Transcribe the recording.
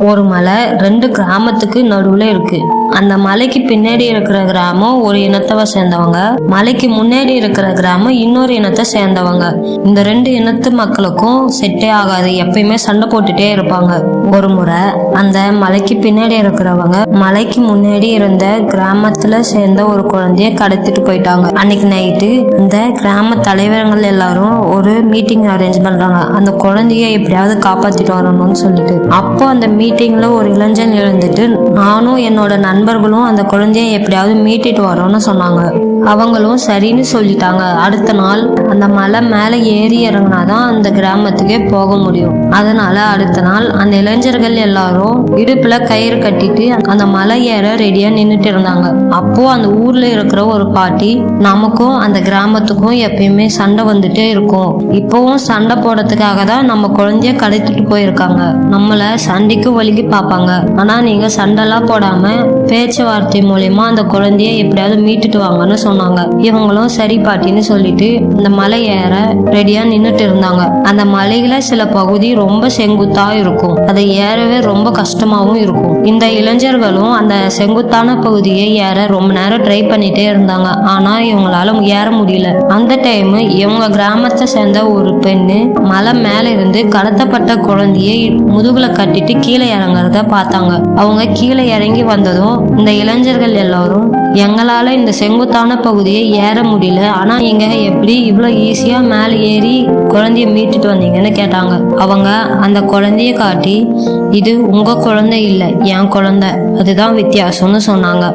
ஒரு மலை 2 கிராமத்துக்கு நடுவுல இருக்கு. அந்த மலைக்கு பின்னாடி இருக்கிற கிராமம் ஒரு இனத்தவை சேர்ந்தவங்க, மலைக்கு முன்னாடி இருக்கிற கிராமம் இன்னொரு இனத்தை சேர்ந்தவங்க. இந்த 2 இனத்து மக்களுக்கும் செட்டே ஆகாது, எப்பயுமே சண்டை போட்டுட்டே இருப்பாங்க. ஒரு முறை அந்த மலைக்கு பின்னாடி இருக்கிறவங்க மலைக்கு முன்னாடி இருந்த கிராமத்துல சேர்ந்த ஒரு குழந்தைய கடத்திட்டு போயிட்டாங்க. அன்னைக்கு நைட்டு இந்த கிராம தலைவர்கள் எல்லாரும் ஒரு மீட்டிங் அரேஞ்ச் பண்றாங்க, அந்த குழந்தைய எப்படியாவது காப்பாத்திட்டு வரணும்னு சொல்லிட்டு. அப்போ அந்த மீட்டிங்ல ஒரு இளைஞன் எழுந்துட்டு, நானும் என்னோட நண்பர்களும் அந்த குழந்தைய எப்படியாவது மீட்டிட்டு வரோம்னு சொன்னாங்க. அவங்களும் சரின்னு சொல்லிட்டாங்க. அடுத்த நாள் அந்த மலை மேல ஏறி இறங்கினாதான் அந்த கிராமத்துக்கே போக முடியும். அதனால அடுத்த நாள் அந்த இளைஞர்கள் எல்லாரும் இடுப்புல கயிறு கட்டிட்டு அந்த மலை ஏற ரெடியா நின்றுட்டு இருந்தாங்க. அப்போ அந்த ஊர்ல இருக்கிற ஒரு பாட்டி, நமக்கும் அந்த கிராமத்துக்கும் எப்பயுமே சண்டை வந்துட்டே இருக்கும், இப்பவும் சண்டை போடுறதுக்காக தான் நம்ம குழந்தைய கடத்திட்டு போயிருக்காங்க, நம்மள சண்டைக்கு வலிக்கு பார்ப்பாங்க, ஆனா நீங்க சண்டைலாம் போடாம பேச்சுவார்த்தை மூலியமா அந்த குழந்தைய எப்படியாவது மீட்டுட்டு வாங்கன்னு சொன்னாங்க. இவங்களும் சரி பாட்டின்னு சொல்லிட்டு அந்த மலை ஏற ரெடியா நின்னுட்டு இருந்தாங்க. அந்த மலையில சில பகுதி ரொம்ப செங்குத்தா இருக்கும், அதை ஏறவே ரொம்ப கஷ்டமாவும் இருக்கும். இந்த இளைஞர்களும் அந்த செங்குத்தான பகுதியை ஏற ரொம்ப நேரம் ட்ரை பண்ணிட்டே இருந்தாங்க. ஆனா இவங்களால ஏற முடியல. அந்த டைம் இவங்க கிராமத்தை சேர்ந்த ஒரு பெண்ணு மலை மேல இருந்து கடத்தப்பட்ட குழந்தையை முதுகுல கட்டிட்டு கீழே இறங்குறத பார்த்தாங்க. அவங்க கீழே இறங்கி வந்ததும் இந்த இளைஞர்கள் எல்லாரும், எங்களால இந்த செங்குத்தான பகுதியை ஏற முடியல, ஆனா நீங்க எப்படி இவ்வளவு ஈஸியா மேல ஏறி குழந்தைய மீட்டுட்டு வந்தீங்கன்னு கேட்டாங்க. அவங்க அந்த குழந்தைய காட்டி, இது உங்க குழந்தை இல்ல, என் குழந்தை, அதுதான் வித்தியாசம்னு சொன்னாங்க.